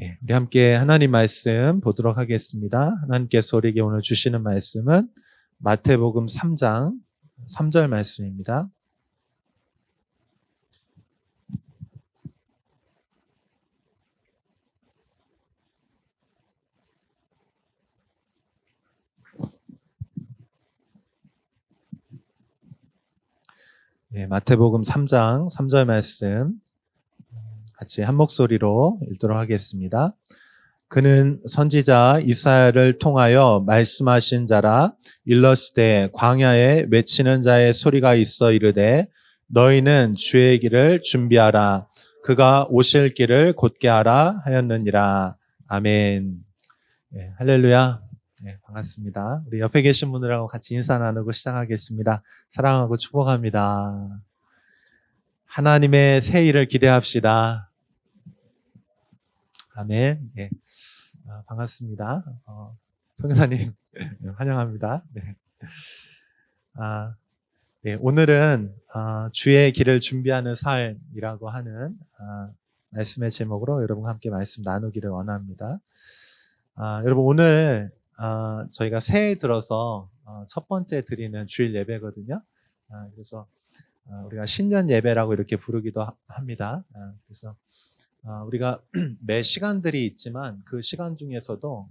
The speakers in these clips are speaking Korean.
우리 함께 하나님 말씀 보도록 하겠습니다. 하나님께서 우리에게 오늘 주시는 말씀은 마태복음 3장 3절 말씀입니다. 마태복음 3장 3절 말씀 같이 한 목소리로 읽도록 하겠습니다. 그는 선지자 이사야를 통하여 말씀하신 자라. 일렀으되 광야에 외치는 자의 소리가 있어 이르되 너희는 주의 길을 준비하라. 그가 오실 길을 곧게 하라 하였느니라. 아멘. 할렐루야. 반갑습니다. 우리 옆에 계신 분들하고 같이 인사 나누고 시작하겠습니다. 사랑하고 축복합니다. 하나님의 새 일을 기대합시다. 아멘. 반갑습니다. 성교사님 환영합니다. 오늘은 주의 길을 준비하는 삶이라고 하는 말씀의 제목으로 여러분과 함께 말씀 나누기를 원합니다. 여러분 오늘 저희가 새해 들어서 첫 번째 드리는 주일 예배거든요. 그래서 우리가 신년 예배라고 이렇게 부르기도 합니다. 그래서 우리가 매 시간들이 있지만 그 시간 중에서도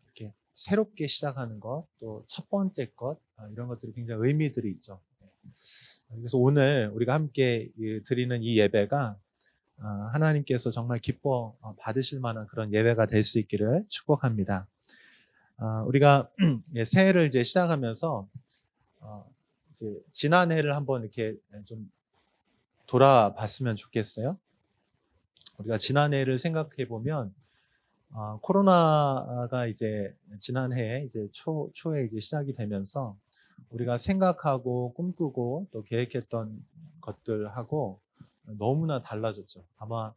이렇게 새롭게 시작하는 것, 또 첫 번째 것, 이런 것들이 굉장히 의미들이 있죠. 그래서 오늘 우리가 함께 드리는 이 예배가 하나님께서 정말 기뻐 받으실 만한 그런 예배가 될 수 있기를 축복합니다. 우리가 새해를 이제 시작하면서 이제 지난해를 한번 이렇게 좀 돌아봤으면 좋겠어요. 우리가 지난해를 생각해 보면 코로나가 이제 지난해에 이제 초에 이제 시작이 되면서 우리가 생각하고 꿈꾸고 또 계획했던 것들하고 너무나 달라졌죠. 아마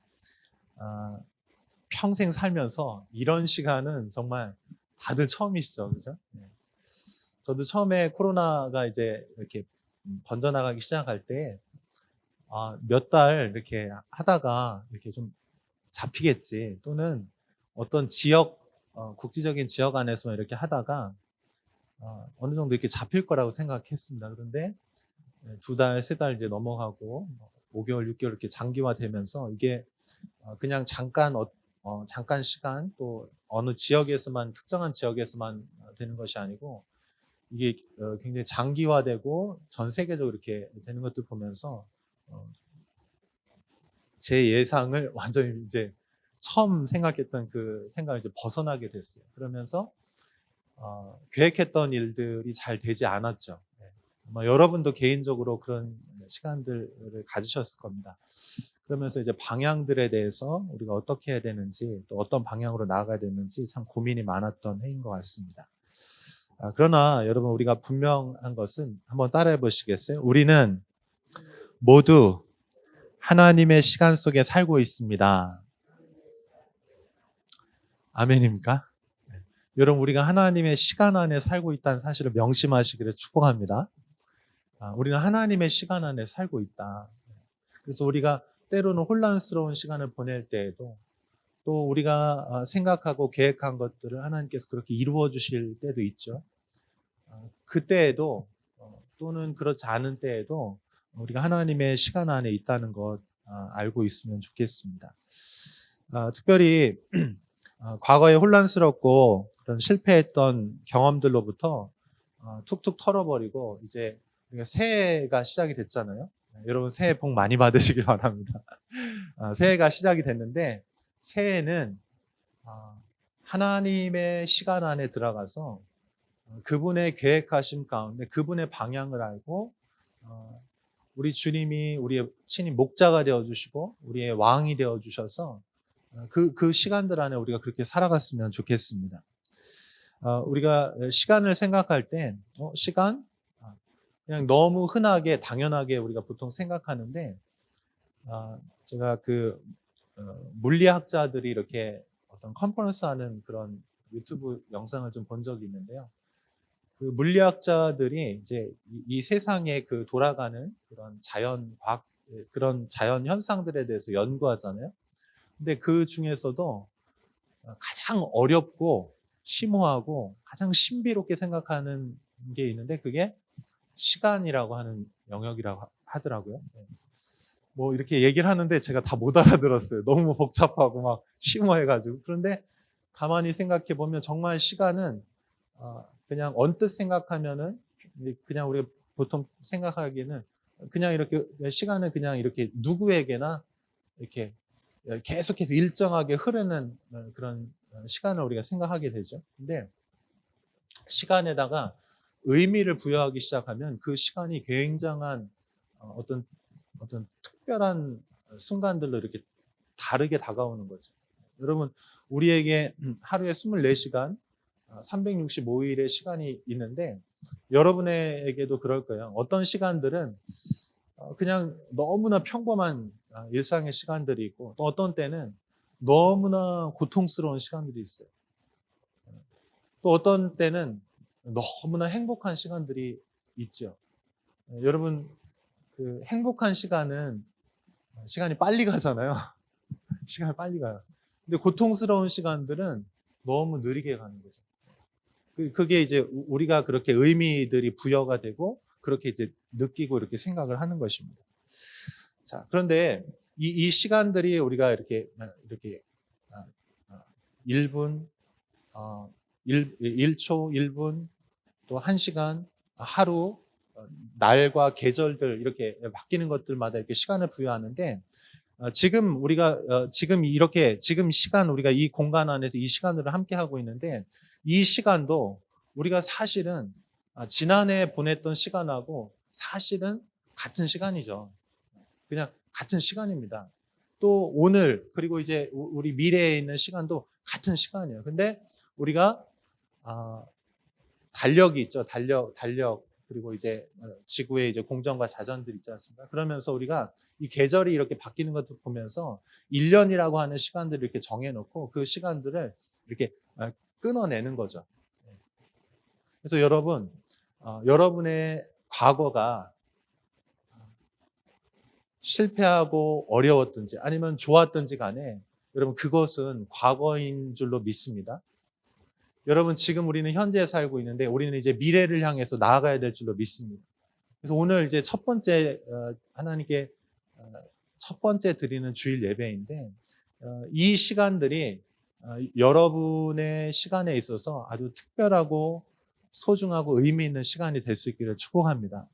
평생 살면서 이런 시간은 정말 다들 처음이시죠, 그죠? 저도 처음에 코로나가 이제 이렇게 번져나가기 시작할 때 몇 달 이렇게 하다가 이렇게 좀 잡히겠지, 또는 어떤 지역, 국지적인 지역 안에서만 이렇게 하다가 어느 정도 이렇게 잡힐 거라고 생각했습니다. 그런데 2달, 3달 이제 넘어가고 5개월, 6개월 이렇게 장기화되면서 이게 그냥 잠깐 잠깐 시간, 또 어느 지역에서만, 특정한 지역에서만 되는 것이 아니고 이게 굉장히 장기화되고 전 세계적으로 이렇게 되는 것들 보면서 제 예상을 완전히 이제 처음 생각했던 그 생각을 이제 벗어나게 됐어요. 그러면서 계획했던 일들이 잘 되지 않았죠. 아마 여러분도 개인적으로 그런 시간들을 가지셨을 겁니다. 그러면서 이제 방향들에 대해서 우리가 어떻게 해야 되는지, 또 어떤 방향으로 나아가야 되는지 참 고민이 많았던 해인 것 같습니다. 그러나 여러분, 우리가 분명한 것은 한번 따라해 보시겠어요? 우리는 모두 하나님의 시간 속에 살고 있습니다. 아멘입니까? 여러분, 우리가 하나님의 시간 안에 살고 있다는 사실을 명심하시기를 축복합니다. 우리는 하나님의 시간 안에 살고 있다. 그래서 우리가 때로는 혼란스러운 시간을 보낼 때에도, 또 우리가 생각하고 계획한 것들을 하나님께서 그렇게 이루어 주실 때도 있죠. 그때에도 또는 그렇지 않은 때에도 우리가 하나님의 시간 안에 있다는 것 알고 있으면 좋겠습니다. 특별히 과거에 혼란스럽고 그런 실패했던 경험들로부터 툭툭 털어버리고 이제 우리가 새해가 시작이 됐잖아요. 여러분 새해 복 많이 받으시길 바랍니다. 새해가 시작이 됐는데 새해는 하나님의 시간 안에 들어가서 그분의 계획하심 가운데 그분의 방향을 알고 우리 주님이 우리의 친히 목자가 되어주시고 우리의 왕이 되어주셔서 그 시간들 안에 우리가 그렇게 살아갔으면 좋겠습니다. 우리가 시간을 생각할 때 시간? 그냥 너무 흔하게 당연하게 우리가 보통 생각하는데 제가 물리학자들이 이렇게 어떤 컨퍼런스 하는 그런 유튜브 영상을 좀 본 적이 있는데요. 그 물리학자들이 이제 이 세상에 그 돌아가는 그런 자연 현상들에 대해서 연구하잖아요. 근데 그 중에서도 가장 어렵고 심오하고 가장 신비롭게 생각하는 게 있는데 그게 시간이라고 하는 영역이라고 하더라고요. 뭐 이렇게 얘기를 하는데 제가 다 못 알아들었어요. 너무 복잡하고 막 심오해가지고. 그런데 가만히 생각해 보면 정말 시간은 그냥 언뜻 생각하면은 그냥 우리가 보통 생각하기에는 그냥 이렇게 시간은 그냥 이렇게 누구에게나 이렇게 계속해서 일정하게 흐르는 그런 시간을 우리가 생각하게 되죠. 근데 시간에다가 의미를 부여하기 시작하면 그 시간이 굉장한 어떤 특별한 순간들로 이렇게 다르게 다가오는 거죠. 여러분, 우리에게 하루에 24시간, 365일의 시간이 있는데 여러분에게도 그럴 거예요. 어떤 시간들은 그냥 너무나 평범한 일상의 시간들이 있고 또 어떤 때는 너무나 고통스러운 시간들이 있어요. 또 어떤 때는 너무나 행복한 시간들이 있죠. 여러분, 그 행복한 시간이 빨리 가잖아요. 시간이 빨리 가요. 근데 고통스러운 시간들은 너무 느리게 가는 거죠. 그게 이제 우리가 그렇게 의미들이 부여가 되고 그렇게 이제 느끼고 이렇게 생각을 하는 것입니다. 자, 그런데 이 시간들이 우리가 이렇게 1분, 1초, 1분, 또 1시간, 하루, 날과 계절들 이렇게 바뀌는 것들마다 이렇게 시간을 부여하는데 지금 우리가 지금 시간 우리가 이 공간 안에서 이 시간을 함께 하고 있는데 이 시간도 우리가 사실은 지난해 보냈던 시간하고 사실은 같은 시간이죠. 그냥 같은 시간입니다. 또 오늘 그리고 이제 우리 미래에 있는 시간도 같은 시간이에요. 근데 우리가 달력이 있죠. 달력 그리고 이제 지구의 이제 공전과 자전들 있지 않습니까? 그러면서 우리가 이 계절이 이렇게 바뀌는 것을 보면서 1년이라고 하는 시간들을 이렇게 정해놓고 그 시간들을 이렇게 끊어내는 거죠. 그래서 여러분, 여러분의 과거가 실패하고 어려웠든지 아니면 좋았든지 간에 여러분 그것은 과거인 줄로 믿습니다. 여러분 지금 우리는 현재에 살고 있는데 우리는 이제 미래를 향해서 나아가야 될 줄로 믿습니다. 그래서 오늘 이제 첫 번째 하나님께 첫 번째 드리는 주일 예배인데 이 시간들이 여러분의 시간에 있어서 아주 특별하고 소중하고 의미 있는 시간이 될 수 있기를 축복합니다.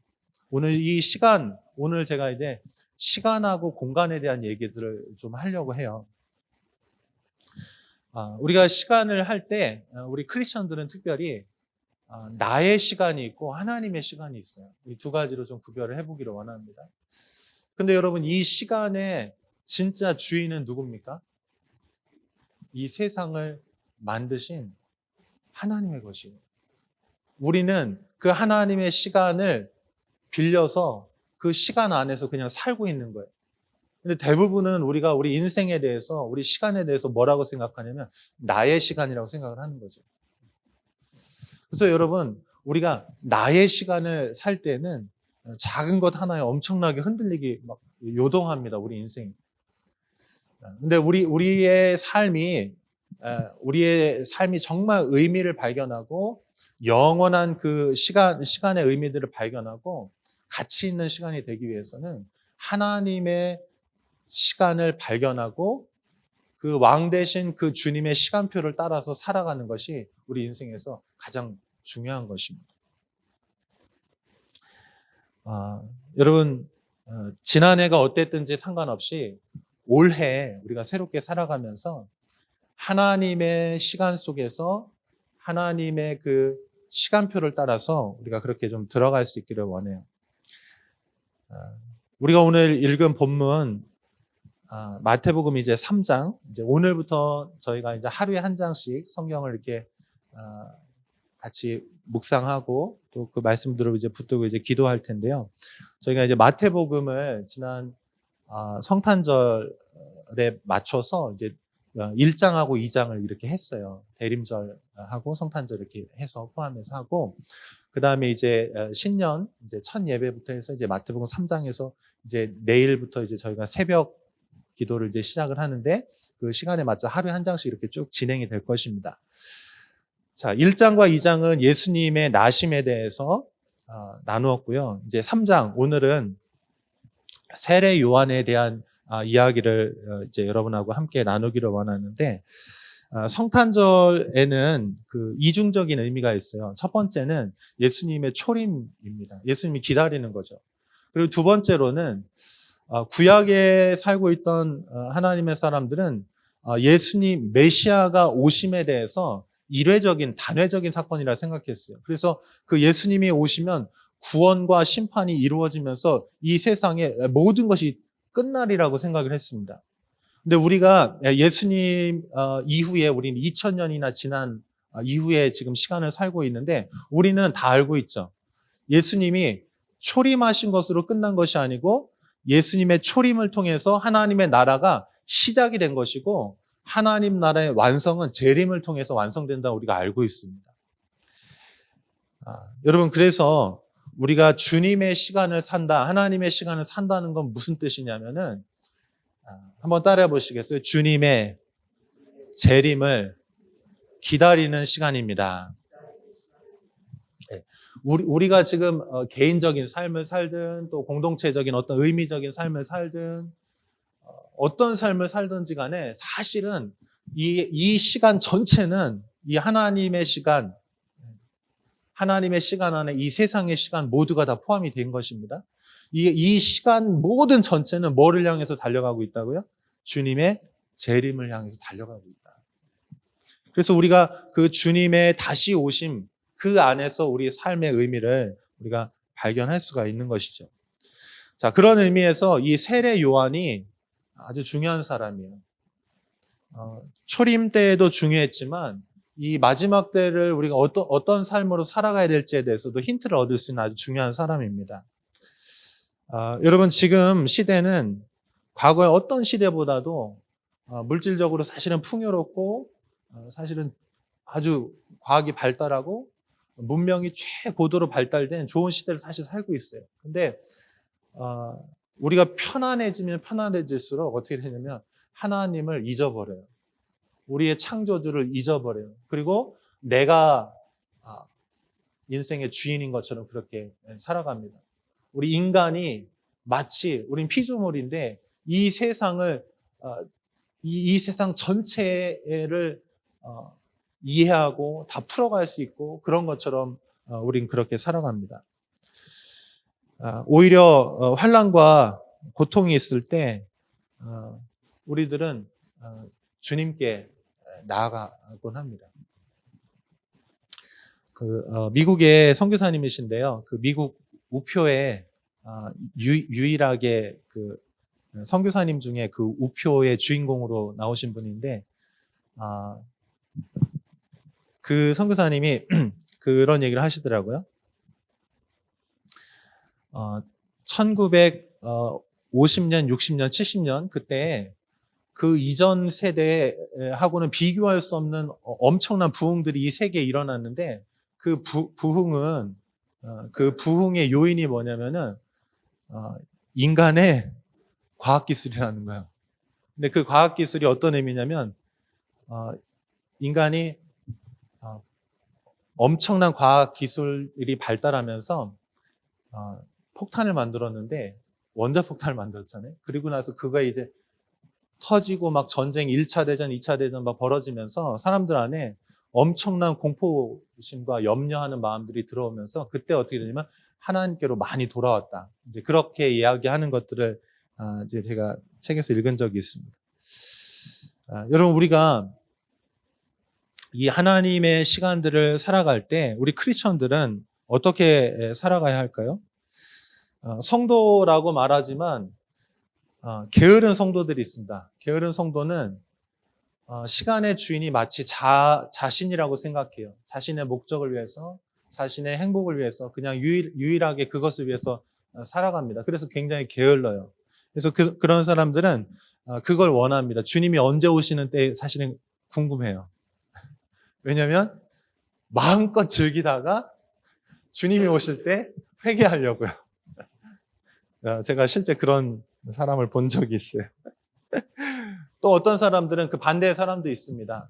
오늘 제가 이제 시간하고 공간에 대한 얘기들을 좀 하려고 해요. 우리가 시간을 할 때 우리 크리스천들은 특별히 나의 시간이 있고 하나님의 시간이 있어요. 이 두 가지로 좀 구별을 해보기를 원합니다. 근데 여러분 이 시간의 진짜 주인은 누굽니까? 이 세상을 만드신 하나님의 것이에요. 우리는 그 하나님의 시간을 빌려서 그 시간 안에서 그냥 살고 있는 거예요. 근데 대부분은 우리가 우리 인생에 대해서, 우리 시간에 대해서 뭐라고 생각하냐면 나의 시간이라고 생각을 하는 거죠. 그래서 여러분, 우리가 나의 시간을 살 때는 작은 것 하나에 엄청나게 흔들리기 막 요동합니다. 우리 인생이. 근데 우리의 삶이 정말 의미를 발견하고 영원한 그 시간의 의미들을 발견하고 가치 있는 시간이 되기 위해서는 하나님의 시간을 발견하고 그 왕 대신 그 주님의 시간표를 따라서 살아가는 것이 우리 인생에서 가장 중요한 것입니다. 여러분, 지난해가 어땠든지 상관없이 올해 우리가 새롭게 살아가면서 하나님의 시간 속에서 하나님의 그 시간표를 따라서 우리가 그렇게 좀 들어갈 수 있기를 원해요. 우리가 오늘 읽은 본문 마태복음 이제 3장, 이제 오늘부터 저희가 이제 하루에 한 장씩 성경을 이렇게 같이 묵상하고 또 그 말씀들을 이제 붙들고 이제 기도할 텐데요. 저희가 이제 마태복음을 지난 성탄절에 맞춰서 이제 1장하고 2장을 이렇게 했어요. 대림절하고 성탄절 이렇게 해서 포함해서 하고, 그 다음에 이제 신년 이제 첫 예배부터 해서 이제 마태복음 3장에서 이제 내일부터 이제 저희가 새벽 기도를 이제 시작을 하는데 그 시간에 맞춰 하루에 한 장씩 이렇게 쭉 진행이 될 것입니다. 자, 1장과 2장은 예수님의 나심에 대해서 나누었고요. 이제 3장, 오늘은 세례 요한에 대한 이야기를 이제 여러분하고 함께 나누기를 원하는데, 성탄절에는 그 이중적인 의미가 있어요. 첫 번째는 예수님의 초림입니다. 예수님이 기다리는 거죠. 그리고 두 번째로는 구약에 살고 있던 하나님의 사람들은 예수님 메시아가 오심에 대해서 일회적인 단회적인 사건이라 생각했어요. 그래서 그 예수님이 오시면 구원과 심판이 이루어지면서 이 세상의 모든 것이 끝날이라고 생각을 했습니다. 근데 우리가 예수님 이후에 우리는 2000년이나 지난 이후에 지금 시간을 살고 있는데 우리는 다 알고 있죠. 예수님이 초림하신 것으로 끝난 것이 아니고 예수님의 초림을 통해서 하나님의 나라가 시작이 된 것이고 하나님 나라의 완성은 재림을 통해서 완성된다고 우리가 알고 있습니다. 여러분, 그래서 우리가 주님의 시간을 산다, 하나님의 시간을 산다는 건 무슨 뜻이냐면은 한번 따라해 보시겠어요? 주님의 재림을 기다리는 시간입니다. 우리가 지금 개인적인 삶을 살든 또 공동체적인 어떤 의미적인 삶을 살든 어떤 삶을 살든지 간에 사실은 이 시간 전체는 이 하나님의 시간 안에 이 세상의 시간 모두가 다 포함이 된 것입니다. 이 시간 모든 전체는 뭐를 향해서 달려가고 있다고요? 주님의 재림을 향해서 달려가고 있다. 그래서 우리가 그 주님의 다시 오심 그 안에서 우리의 삶의 의미를 우리가 발견할 수가 있는 것이죠. 자, 그런 의미에서 이 세례 요한이 아주 중요한 사람이에요. 초림 때에도 중요했지만 이 마지막 때를 우리가 어떤 삶으로 살아가야 될지에 대해서도 힌트를 얻을 수 있는 아주 중요한 사람입니다. 여러분, 지금 시대는 과거의 어떤 시대보다도 물질적으로 사실은 풍요롭고 사실은 아주 과학이 발달하고 문명이 최고도로 발달된 좋은 시대를 사실 살고 있어요. 근데 우리가 편안해지면 편안해질수록 어떻게 되냐면 하나님을 잊어버려요. 우리의 창조주를 잊어버려요. 그리고 내가 인생의 주인인 것처럼 그렇게 살아갑니다. 우리 인간이 마치 우린 피조물인데 이 세상을 이 세상 전체를 이해하고 다 풀어갈 수 있고 그런 것처럼 우린 그렇게 살아갑니다. 오히려 환난과 고통이 있을 때 우리들은 주님께 나아가곤 합니다. 미국의 선교사님이신데요. 그 미국 우표에 유일하게 그 선교사님 중에 그 우표의 주인공으로 나오신 분인데 그 선교사님이 그런 얘기를 하시더라고요. 1950년, 60년, 70년 그때 그 이전 세대하고는 비교할 수 없는 엄청난 부흥들이 이 세계에 일어났는데 그 부흥의 요인이 뭐냐면은 인간의 과학기술이라는 거예요. 근데 그 과학기술이 어떤 의미냐면 인간이 엄청난 과학기술이 발달하면서 폭탄을 만들었는데 원자폭탄을 만들었잖아요. 그리고 나서 그가 이제 터지고 막 전쟁 1차 대전, 2차 대전 막 벌어지면서 사람들 안에 엄청난 공포심과 염려하는 마음들이 들어오면서 그때 어떻게 되냐면 하나님께로 많이 돌아왔다. 이제 그렇게 이야기하는 것들을 이제 제가 책에서 읽은 적이 있습니다. 여러분, 우리가 이 하나님의 시간들을 살아갈 때 우리 크리스천들은 어떻게 살아가야 할까요? 성도라고 말하지만 게으른 성도들이 있습니다. 게으른 성도는 시간의 주인이 마치 자신이라고 생각해요. 자신의 목적을 위해서, 자신의 행복을 위해서 그냥 유일하게 그것을 위해서 살아갑니다. 그래서 굉장히 게을러요. 그래서 그런 사람들은 그걸 원합니다. 주님이 언제 오시는 때 사실은 궁금해요. 왜냐하면 마음껏 즐기다가 주님이 오실 때 회개하려고요. 제가 실제 그런 사람을 본 적이 있어요. 또 어떤 사람들은 그 반대의 사람도 있습니다.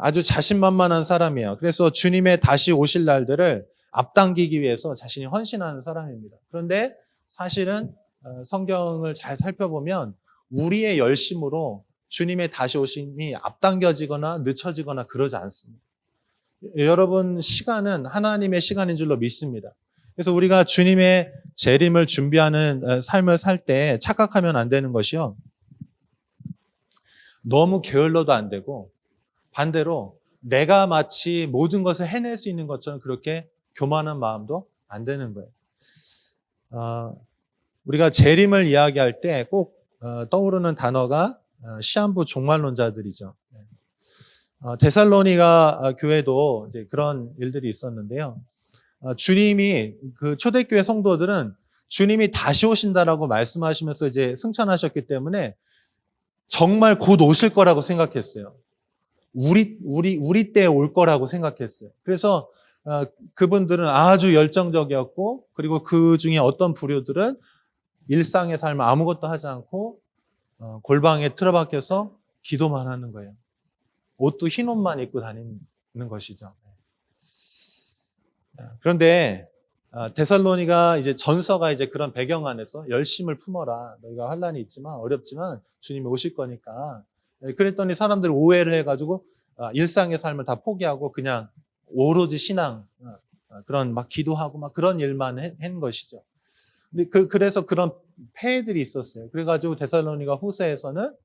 아주 자신만만한 사람이에요. 그래서 주님의 다시 오실 날들을 앞당기기 위해서 자신이 헌신하는 사람입니다. 그런데 사실은 성경을 잘 살펴보면 우리의 열심으로 주님의 다시 오심이 앞당겨지거나 늦춰지거나 그러지 않습니다. 여러분, 시간은 하나님의 시간인 줄로 믿습니다. 그래서 우리가 주님의 재림을 준비하는 삶을 살 때 착각하면 안 되는 것이요. 너무 게을러도 안 되고 반대로 내가 마치 모든 것을 해낼 수 있는 것처럼 그렇게 교만한 마음도 안 되는 거예요. 우리가 재림을 이야기할 때 꼭 떠오르는 단어가 시한부 종말론자들이죠. 데살로니가 교회도 이제 그런 일들이 있었는데요. 주님이 그 초대교회 성도들은 주님이 다시 오신다라고 말씀하시면서 이제 승천하셨기 때문에 정말 곧 오실 거라고 생각했어요. 우리 때에 올 거라고 생각했어요. 그래서 그분들은 아주 열정적이었고, 그리고 그 중에 어떤 부류들은 일상의 삶을 아무것도 하지 않고 골방에 틀어박혀서 기도만 하는 거예요. 옷도 흰 옷만 입고 다니는 것이죠. 그런데 데살로니가 이제 전서가 이제 그런 배경 안에서 열심을 품어라. 너희가 환난이 있지만 어렵지만 주님이 오실 거니까. 그랬더니 사람들이 오해를 해가지고 일상의 삶을 다 포기하고 그냥 오로지 신앙, 그런 막 기도하고 막 그런 일만 한 것이죠. 근데 그래서 그런 폐해들이 있었어요. 그래가지고 데살로니가 후서에서는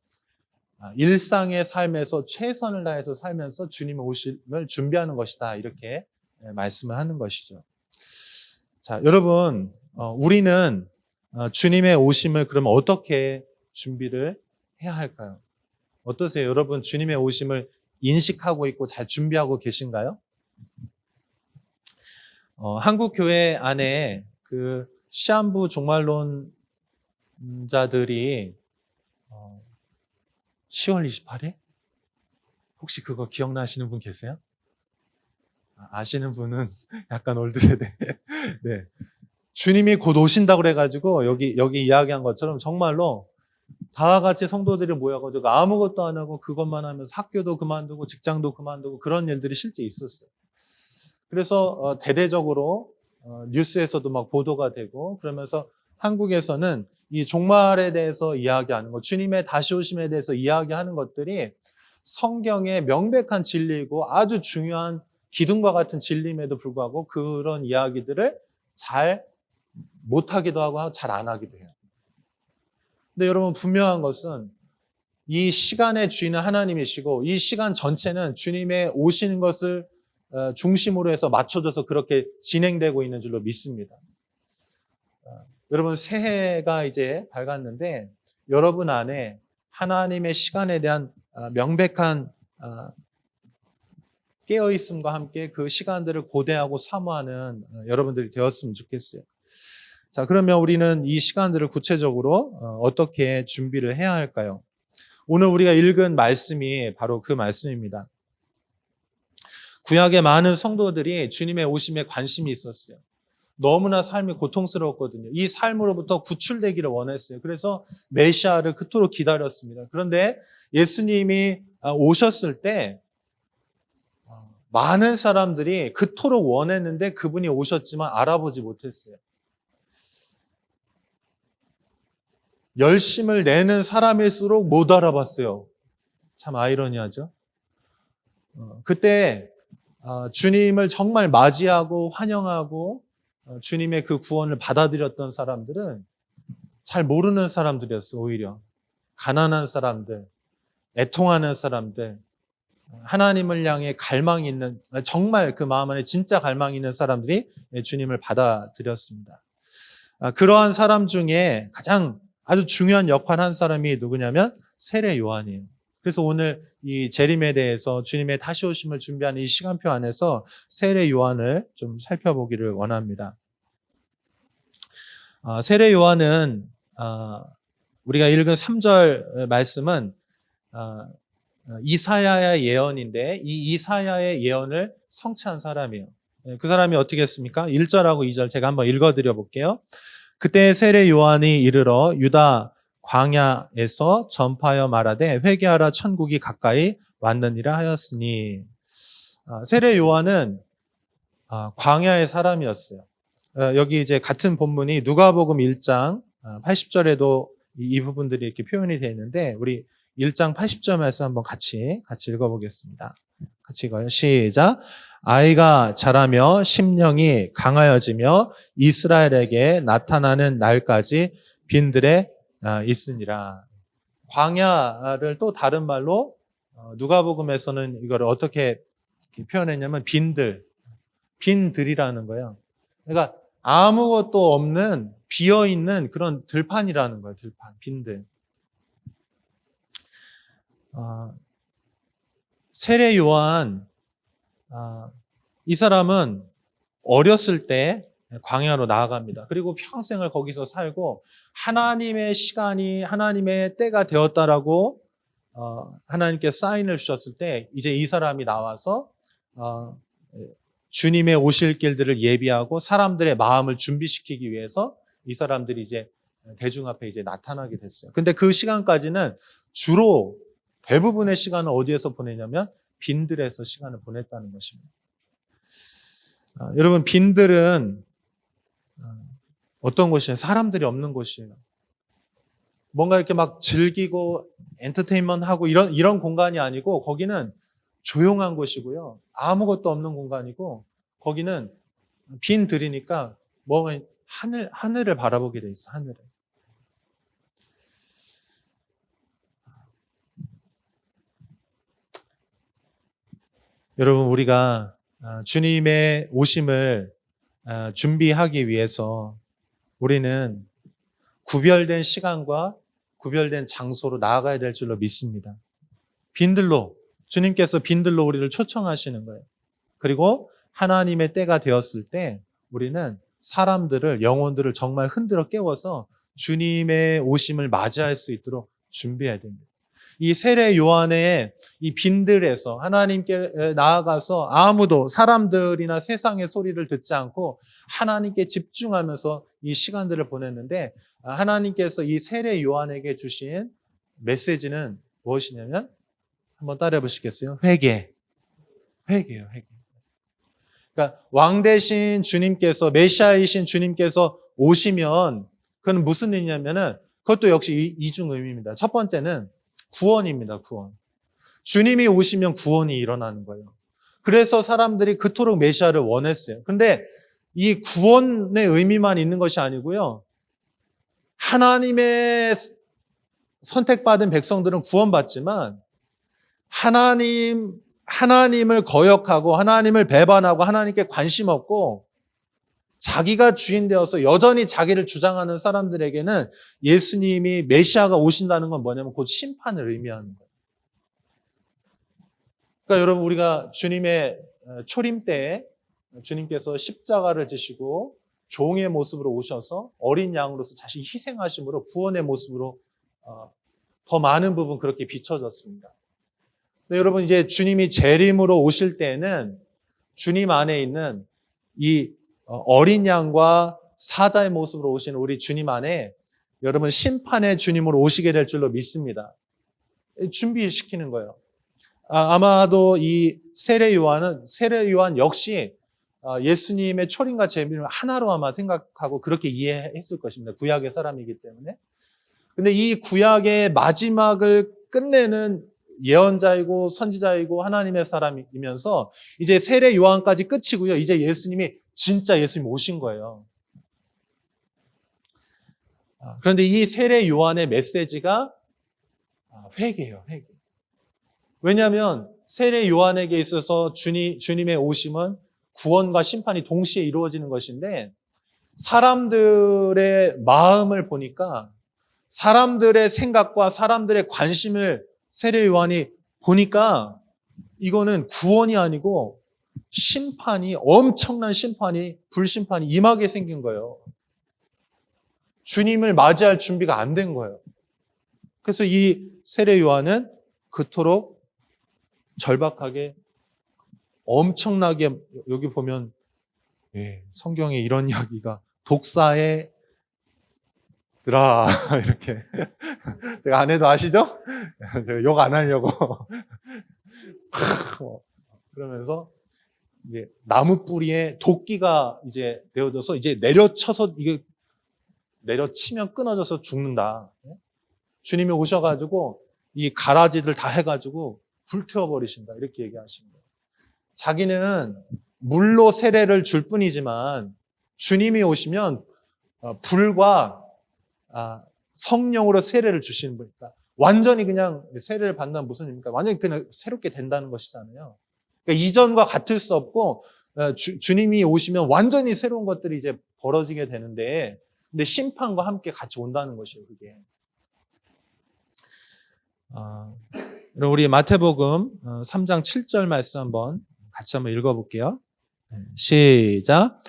일상의 삶에서 최선을 다해서 살면서 주님의 오심을 준비하는 것이다. 이렇게 말씀을 하는 것이죠. 자, 여러분, 우리는 주님의 오심을 그러면 어떻게 준비를 해야 할까요? 어떠세요? 여러분, 주님의 오심을 인식하고 있고 잘 준비하고 계신가요? 한국 교회 안에 그 시한부 종말론자들이 10월 28일? 혹시 그거 기억나시는 분 계세요? 아시는 분은 약간 올드세대. 네. 주님이 곧 오신다고 그래가지고 여기 이야기한 것처럼 정말로 다 같이 성도들이 모여가지고 아무것도 안 하고 그것만 하면서 학교도 그만두고 직장도 그만두고 그런 일들이 실제 있었어요. 그래서 대대적으로 뉴스에서도 막 보도가 되고 그러면서 한국에서는 이 종말에 대해서 이야기하는 것, 주님의 다시 오심에 대해서 이야기하는 것들이 성경의 명백한 진리이고 아주 중요한 기둥과 같은 진리임에도 불구하고 그런 이야기들을 잘 못하기도 하고 잘 안 하기도 해요. 근데 여러분, 분명한 것은 이 시간의 주인은 하나님이시고 이 시간 전체는 주님의 오시는 것을 중심으로 해서 맞춰져서 그렇게 진행되고 있는 줄로 믿습니다. 여러분, 새해가 이제 밝았는데 여러분 안에 하나님의 시간에 대한 명백한 깨어있음과 함께 그 시간들을 고대하고 사모하는 여러분들이 되었으면 좋겠어요. 자, 그러면 우리는 이 시간들을 구체적으로 어떻게 준비를 해야 할까요? 오늘 우리가 읽은 말씀이 바로 그 말씀입니다. 구약의 많은 성도들이 주님의 오심에 관심이 있었어요. 너무나 삶이 고통스러웠거든요. 이 삶으로부터 구출되기를 원했어요. 그래서 메시아를 그토록 기다렸습니다. 그런데 예수님이 오셨을 때 많은 사람들이 그토록 원했는데 그분이 오셨지만 알아보지 못했어요. 열심을 내는 사람일수록 못 알아봤어요. 참 아이러니하죠. 그때 주님을 정말 맞이하고 환영하고 주님의 그 구원을 받아들였던 사람들은 잘 모르는 사람들이었어요. 오히려 가난한 사람들, 애통하는 사람들, 하나님을 향해 갈망이 있는, 정말 그 마음 안에 진짜 갈망이 있는 사람들이 주님을 받아들였습니다. 그러한 사람 중에 가장 아주 중요한 역할을 한 사람이 누구냐면 세례 요한이에요. 그래서 오늘 이 재림에 대해서 주님의 다시 오심을 준비하는 이 시간표 안에서 세례 요한을 좀 살펴보기를 원합니다. 세례 요한은 우리가 읽은 3절 말씀은 이사야의 예언인데 이 이사야의 예언을 성취한 사람이에요. 그 사람이 어떻게 했습니까? 1절하고 2절 제가 한번 읽어드려 볼게요. 그때 세례 요한이 이르러 유다 광야에서 전파하여 말하되 회개하라 천국이 가까이 왔느니라 하였으니. 세례 요한은 광야의 사람이었어요. 여기 이제 같은 본문이 누가복음 1장 80절에도 이 부분들이 이렇게 표현이 되어 있는데 우리 1장 80절에서 한번 같이 읽어보겠습니다. 같이 읽어요. 시작. 아이가 자라며 심령이 강하여지며 이스라엘에게 나타나는 날까지 빈들에 있으니라. 광야를 또 다른 말로 누가복음에서는 이걸 어떻게 표현했냐면 빈들이라는 거예요. 그러니까 아무것도 없는 비어있는 그런 들판이라는 거예요. 들판, 빈들. 세례 요한, 이 사람은 어렸을 때 광야로 나아갑니다. 그리고 평생을 거기서 살고 하나님의 시간이 하나님의 때가 되었다라고 하나님께 사인을 주셨을 때 이제 이 사람이 나와서 주님의 오실 길들을 예비하고 사람들의 마음을 준비시키기 위해서 이 사람들이 이제 대중 앞에 이제 나타나게 됐어요. 근데 그 시간까지는 주로 대부분의 시간을 어디에서 보내냐면 빈들에서 시간을 보냈다는 것입니다. 여러분, 빈들은 어떤 곳이에요? 사람들이 없는 곳이에요. 뭔가 이렇게 막 즐기고 엔터테인먼트 하고 이런 공간이 아니고 거기는 조용한 곳이고요. 아무것도 없는 공간이고 거기는 빈들이니까 뭔가 하늘을 바라보게 돼 있어. 하늘을. 여러분, 우리가 주님의 오심을 준비하기 위해서 우리는 구별된 시간과 구별된 장소로 나아가야 될 줄로 믿습니다. 주님께서 빈들로 우리를 초청하시는 거예요. 그리고 하나님의 때가 되었을 때 우리는 영혼들을 정말 흔들어 깨워서 주님의 오심을 맞이할 수 있도록 준비해야 됩니다. 이 세례 요한의 이 빈들에서 하나님께 나아가서 아무도 사람들이나 세상의 소리를 듣지 않고 하나님께 집중하면서 이 시간들을 보냈는데 하나님께서 이 세례 요한에게 주신 메시지는 무엇이냐면 한번 따라해 보시겠어요? 회개예요, 회개. 그러니까 왕 대신 주님께서 메시아이신 주님께서 오시면 그건 무슨 의미냐면은 그것도 역시 이중 의미입니다. 첫 번째는 구원입니다. 구원. 주님이 오시면 구원이 일어나는 거예요. 그래서 사람들이 그토록 메시아를 원했어요. 근데 이 구원의 의미만 있는 것이 아니고요. 하나님의 선택받은 백성들은 구원받지만 하나님을 거역하고 하나님을 배반하고 하나님께 관심 없고 자기가 주인 되어서 여전히 자기를 주장하는 사람들에게는 예수님이 메시아가 오신다는 건 뭐냐면 곧 심판을 의미하는 거예요. 그러니까 여러분, 우리가 주님의 초림 때에 주님께서 십자가를 지시고 종의 모습으로 오셔서 어린 양으로서 자신이 희생하심으로 구원의 모습으로 더 많은 부분 그렇게 비춰졌습니다. 근데 여러분, 이제 주님이 재림으로 오실 때에는 주님 안에 있는 이 어린 양과 사자의 모습으로 오시는 우리 주님 안에 여러분 심판의 주님으로 오시게 될 줄로 믿습니다. 준비시키는 거예요. 아마도 이 세례 요한 역시 예수님의 초림과 재림을 하나로 아마 생각하고 그렇게 이해했을 것입니다. 구약의 사람이기 때문에. 근데 이 구약의 마지막을 끝내는 예언자이고 선지자이고 하나님의 사람이면서 이제 세례 요한까지 끝이고요. 이제 진짜 예수님 오신 거예요. 그런데 이 세례 요한의 메시지가 회개예요. 회개. 왜냐하면 세례 요한에게 있어서 주님의 오심은 구원과 심판이 동시에 이루어지는 것인데 사람들의 마음을 보니까 사람들의 생각과 사람들의 관심을 세례 요한이 보니까 이거는 구원이 아니고 엄청난 불심판이 임하게 생긴 거예요. 주님을 맞이할 준비가 안 된 거예요. 그래서 이 세례 요한은 그토록 절박하게 엄청나게 여기 보면 성경에 이런 이야기가 독사의 들아 이렇게 제가 안 해도 아시죠? 제가 욕 안 하려고 그러면서 이제 나무 뿌리에 도끼가 이제 되어져서 이제 내려쳐서 이게 내려치면 끊어져서 죽는다. 주님이 오셔가지고 이 가라지들 다 해가지고 불태워버리신다. 이렇게 얘기하신 거예요. 자기는 물로 세례를 줄 뿐이지만 주님이 오시면 불과 성령으로 세례를 주시는 분이니까 완전히 그냥 세례를 받는다는 무슨 의미입니까? 완전히 그냥 새롭게 된다는 것이잖아요. 그러니까 이전과 같을 수 없고 주님이 오시면 완전히 새로운 것들이 이제 벌어지게 되는데 근데 심판과 함께 같이 온다는 것이에요. 그게. 우리 마태복음 3장 7절 말씀 같이 한번 읽어볼게요. 시작.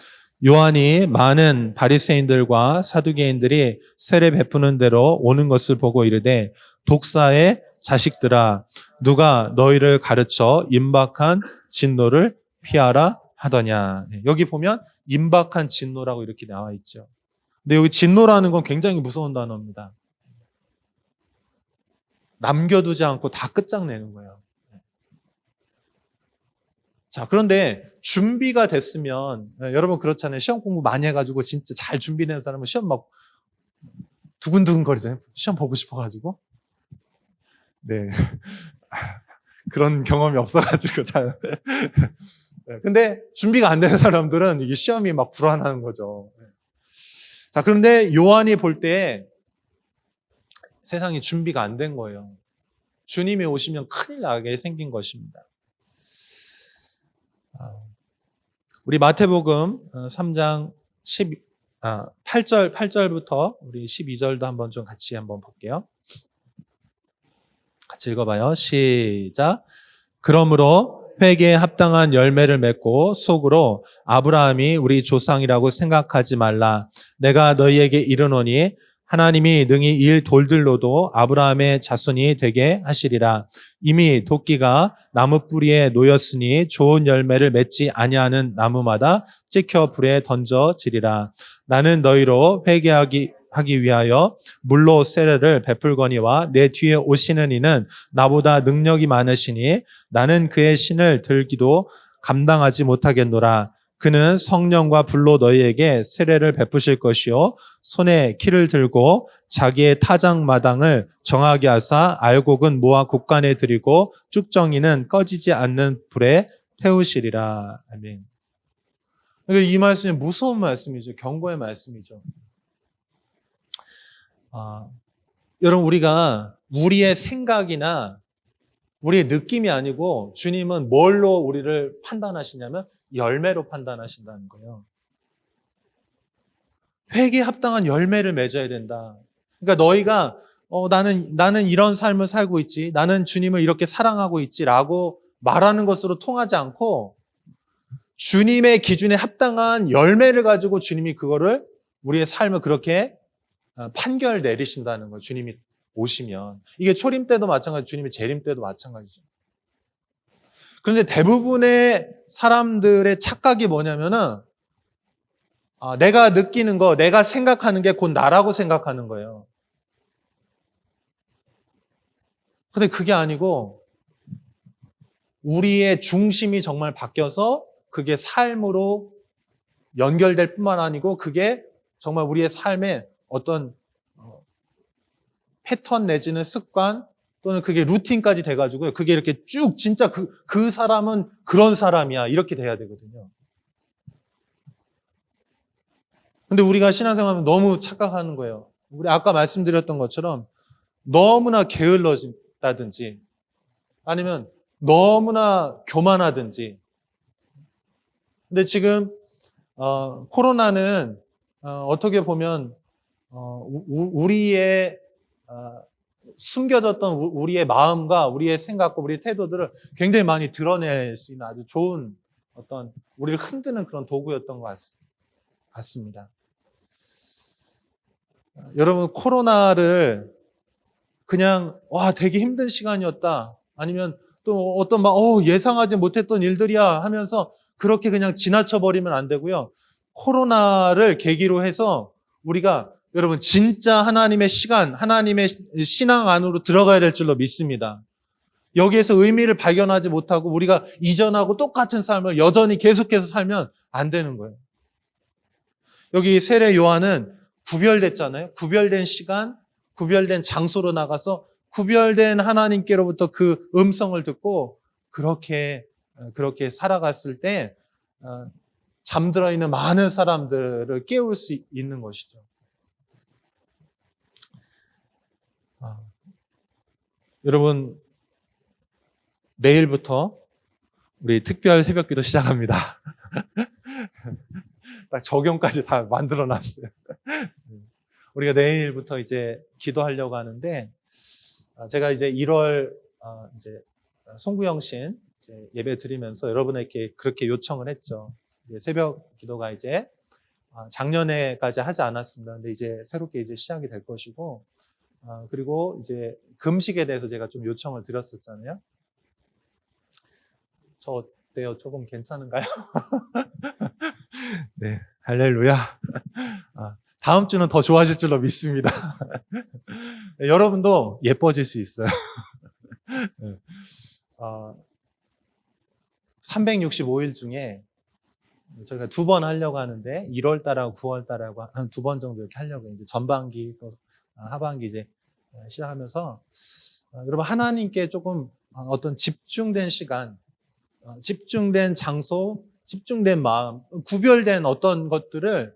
요한이 많은 바리새인들과 사두개인들이 세례 베푸는 대로 오는 것을 보고 이르되 독사의 자식들아 누가 너희를 가르쳐 임박한 진노를 피하라 하더냐. 여기 보면 임박한 진노라고 이렇게 나와 있죠. 근데 여기 진노라는 건 굉장히 무서운 단어입니다. 남겨두지 않고 다 끝장내는 거예요. 자, 그런데 준비가 됐으면 여러분 그렇잖아요. 시험 공부 많이 해가지고 진짜 잘 준비된 사람은 시험 막 두근두근 거리잖아요. 시험 보고 싶어가지고. 네. 그런 경험이 없어가지고 잘. 근데 준비가 안 되는 사람들은 이게 시험이 막 불안한 거죠. 자, 그런데 요한이 볼 때 세상이 준비가 안 된 거예요. 주님이 오시면 큰일 나게 생긴 것입니다. 우리 마태복음 3장 8절부터 우리 12절도 한번 좀 같이 한번 볼게요. 같이 읽어봐요. 시작. 그러므로 회개에 합당한 열매를 맺고 속으로 아브라함이 우리 조상이라고 생각하지 말라. 내가 너희에게 이르노니 하나님이 능히 이 돌들로도 아브라함의 자손이 되게 하시리라. 이미 도끼가 나무 뿌리에 놓였으니 좋은 열매를 맺지 아니하는 나무마다 찍혀 불에 던져지리라. 나는 너희로 회개하기 위하여 물로 세례를 베풀거니와 내 뒤에 오시는 이는 나보다 능력이 많으시니 나는 그의 신을 들기도 감당하지 못하겠노라. 그는 성령과 불로 너희에게 세례를 베푸실 것이요 손에 키를 들고 자기의 타작마당을 정하게 하사 알곡은 모아 곡간에 들이고 쭉정이는 꺼지지 않는 불에 태우시리라. 아멘. 그러니까 이 말씀이 무서운 말씀이죠. 경고의 말씀이죠. 여러분 우리가 우리의 생각이나 우리의 느낌이 아니고 주님은 뭘로 우리를 판단하시냐면 열매로 판단하신다는 거예요. 회개에 합당한 열매를 맺어야 된다. 그러니까 너희가 나는 이런 삶을 살고 있지, 나는 주님을 이렇게 사랑하고 있지라고 말하는 것으로 통하지 않고 주님의 기준에 합당한 열매를 가지고 주님이 그거를 우리의 삶을 그렇게 판결 내리신다는 거예요. 주님이 오시면. 이게 초림 때도 마찬가지, 주님의 재림 때도 마찬가지죠. 그런데 대부분의 사람들의 착각이 뭐냐면은 내가 느끼는 거, 내가 생각하는 게 곧 나라고 생각하는 거예요. 근데 그게 아니고 우리의 중심이 정말 바뀌어서 그게 삶으로 연결될 뿐만 아니고 그게 정말 우리의 삶에 어떤 패턴 내지는 습관 또는 그게 루틴까지 돼가지고요. 그게 이렇게 쭉 진짜 그 사람은 그런 사람이야. 이렇게 돼야 되거든요. 근데 우리가 신앙생활하면 너무 착각하는 거예요. 우리 아까 말씀드렸던 것처럼 너무나 게을러진다든지 아니면 너무나 교만하든지. 근데 지금 코로나는 어떻게 보면 우리의 숨겨졌던 우리의 마음과 우리의 생각과 우리의 태도들을 굉장히 많이 드러낼 수 있는 아주 좋은 어떤 우리를 흔드는 그런 도구였던 것 같습니다. 여러분 코로나를 그냥 되게 힘든 시간이었다 아니면 또 어떤 예상하지 못했던 일들이야 하면서 그렇게 그냥 지나쳐 버리면 안 되고요. 코로나를 계기로 해서 우리가 여러분 진짜 하나님의 시간, 하나님의 신앙 안으로 들어가야 될 줄로 믿습니다. 여기에서 의미를 발견하지 못하고 우리가 이전하고 똑같은 삶을 여전히 계속해서 살면 안 되는 거예요. 여기 세례 요한은 구별됐잖아요. 구별된 시간, 구별된 장소로 나가서 구별된 하나님께로부터 그 음성을 듣고 그렇게 살아갔을 때 잠들어 있는 많은 사람들을 깨울 수 있는 것이죠. 여러분, 내일부터 우리 특별 새벽기도 시작합니다. 딱 적용까지 다 만들어놨어요. 우리가 내일부터 이제 기도하려고 하는데, 제가 이제 1월 이제 송구영신 예배 드리면서 여러분에게 그렇게 요청을 했죠. 이제 새벽 기도가 이제 작년에까지 하지 않았습니다. 근데 이제 새롭게 이제 시작이 될 것이고, 그리고 이제 금식에 대해서 제가 좀 요청을 드렸었잖아요. 저 어때요? 조금 괜찮은가요? 네, 할렐루야. 다음 주는 더 좋아질 줄로 믿습니다. 여러분도 예뻐질 수 있어요. 365일 중에 저희가 2번 하려고 하는데 1월 달하고 9월 달하고 한 2번 정도 이렇게 하려고 이제 전반기 또 하반기 이제 시작하면서 여러분 하나님께 조금 어떤 집중된 시간, 집중된 장소, 집중된 마음, 구별된 어떤 것들을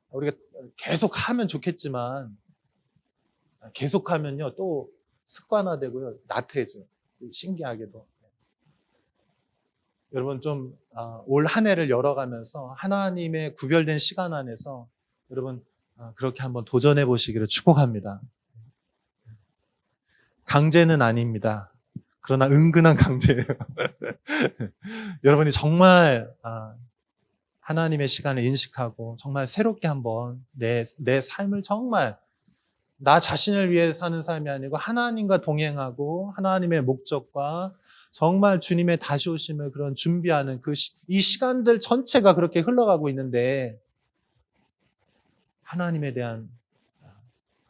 우리가 계속 하면 좋겠지만 계속하면요 또 습관화되고요 나태해져요. 신기하게도. 여러분 좀 올 한 해를 열어가면서 하나님의 구별된 시간 안에서 여러분 그렇게 한번 도전해 보시기를 축복합니다. 강제는 아닙니다. 그러나 은근한 강제예요. 여러분이 정말 하나님의 시간을 인식하고 정말 새롭게 한번 내 삶을 정말 나 자신을 위해 사는 삶이 아니고 하나님과 동행하고 하나님의 목적과 정말 주님의 다시 오심을 그런 준비하는 이 시간들 전체가 그렇게 흘러가고 있는데 하나님에 대한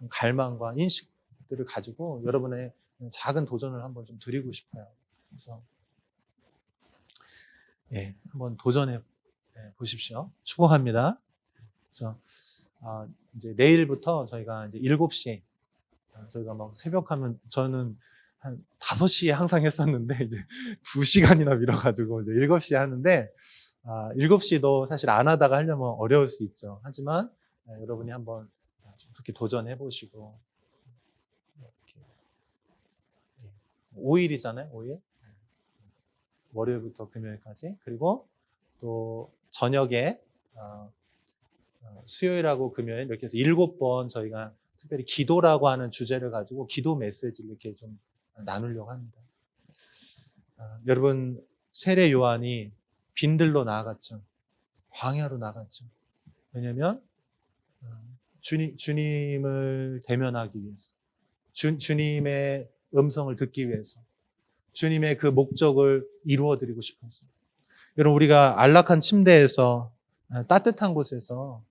갈망과 인식들을 가지고 여러분의 작은 도전을 한번 좀 드리고 싶어요. 그래서 한번 도전해 보십시오. 축복합니다. 그래서 이제 내일부터 저희가 이제 7시에 저희가 막 새벽하면 저는 한 5시에 항상 했었는데 이제 2시간이나 미뤄가지고 이제 7시에 하는데 7시도 사실 안 하다가 하려면 어려울 수 있죠. 하지만 여러분이 한번 좀 그렇게 도전해 보시고 이렇게 5일이잖아요. 5일. 월요일부터 금요일까지. 그리고 또 저녁에 수요일하고 금요일 이렇게 해서 7번 저희가 특별히 기도라고 하는 주제를 가지고 기도 메시지를 이렇게 좀 나누려고 합니다. 여러분 세례 요한이 빈들로 나아갔죠. 광야로 나갔죠. 왜냐하면 주님을 대면하기 위해서, 주님의 음성을 듣기 위해서, 주님의 그 목적을 이루어드리고 싶었어요. 여러분 우리가 안락한 침대에서 따뜻한 곳에서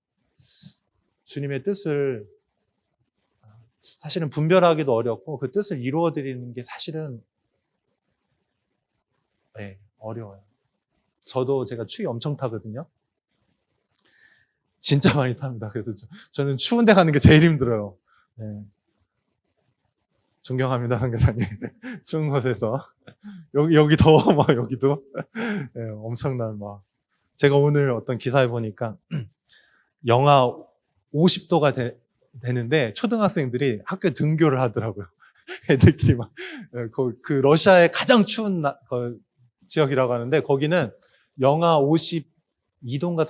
주님의 뜻을 사실은 분별하기도 어렵고 그 뜻을 이루어드리는 게 사실은 어려워요. 저도 제가 추위 엄청 타거든요. 진짜 많이 탑니다. 그래서 저는 추운 데 가는 게 제일 힘들어요. 존경합니다, 선교사님. 추운 곳에서. 여기 더워, 막, 여기도. 엄청난, 막. 제가 오늘 어떤 기사에 보니까, 영하 50도가 되는데, 초등학생들이 학교에 등교를 하더라고요. 애들끼리 막, 그 러시아의 가장 추운 지역이라고 하는데, 거기는 영하 52도인가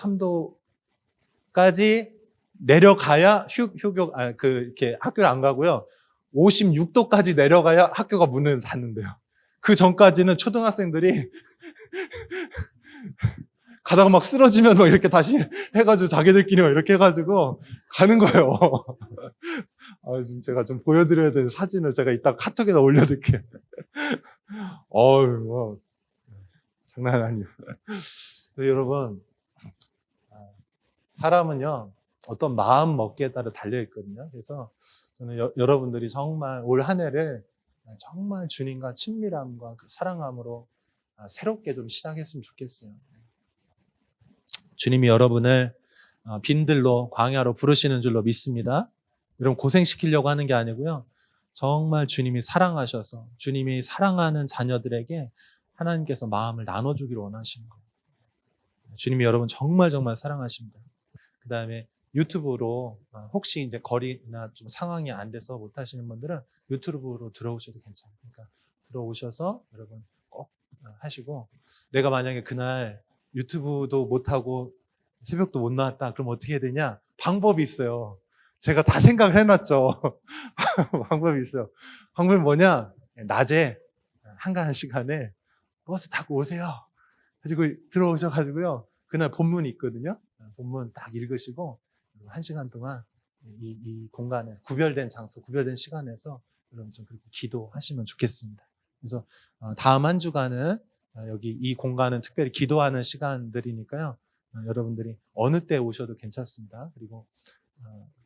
3도까지 내려가야 이렇게 학교를 안 가고요. 56도까지 내려가야 학교가 문을 닫는데요. 그 전까지는 초등학생들이 가다가 막 쓰러지면 막 이렇게 다시 해가지고 자기들끼리 막 이렇게 해가지고 가는 거예요. 지금 제가 좀 보여드려야 되는 사진을 제가 이따 카톡에다 올려둘게요. 장난 아니에요. 여러분, 사람은요, 어떤 마음 먹기에 따라 달려 있거든요. 그래서 저는 여러분들이 정말 올 한 해를 정말 주님과 친밀함과 그 사랑함으로 새롭게 좀 시작했으면 좋겠어요. 주님이 여러분을 빈들로 광야로 부르시는 줄로 믿습니다. 여러분 고생시키려고 하는 게 아니고요. 정말 주님이 사랑하셔서 주님이 사랑하는 자녀들에게 하나님께서 마음을 나눠주기를 원하시는 거예요. 주님이 여러분 정말 정말 사랑하십니다. 그 다음에 유튜브로 혹시 이제 거리나 좀 상황이 안 돼서 못 하시는 분들은 유튜브로 들어오셔도 괜찮아요. 그러니까 들어오셔서 여러분 꼭 하시고, 내가 만약에 그날 유튜브도 못 하고 새벽도 못 나왔다 그럼 어떻게 해야 되냐? 방법이 있어요. 제가 다 생각을 해놨죠. 방법이 있어요. 방법이 뭐냐? 낮에 한가한 시간에 버스 타고 오세요. 가지고 들어오셔가지고요. 그날 본문이 있거든요. 본문 딱 읽으시고 1시간 동안 이 공간에 구별된 장소, 구별된 시간에서 여러분 좀 그렇게 기도하시면 좋겠습니다. 그래서 다음 한 주간은 여기 이 공간은 특별히 기도하는 시간들이니까요. 여러분들이 어느 때 오셔도 괜찮습니다. 그리고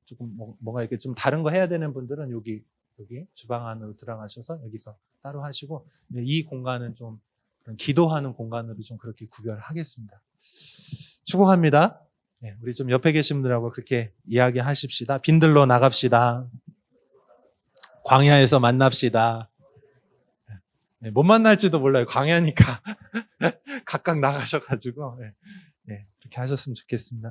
조금 뭔가 이렇게 좀 다른 거 해야 되는 분들은 여기 주방 안으로 들어가셔서 여기서 따로 하시고, 이 공간은 좀 기도하는 공간으로 좀 그렇게 구별하겠습니다. 축복합니다. 우리 좀 옆에 계신 분들하고 그렇게 이야기하십시다. 빈들로 나갑시다. 광야에서 만납시다. 못 만날지도 몰라요. 광야니까 각각 나가셔가지고 그렇게 하셨으면 좋겠습니다.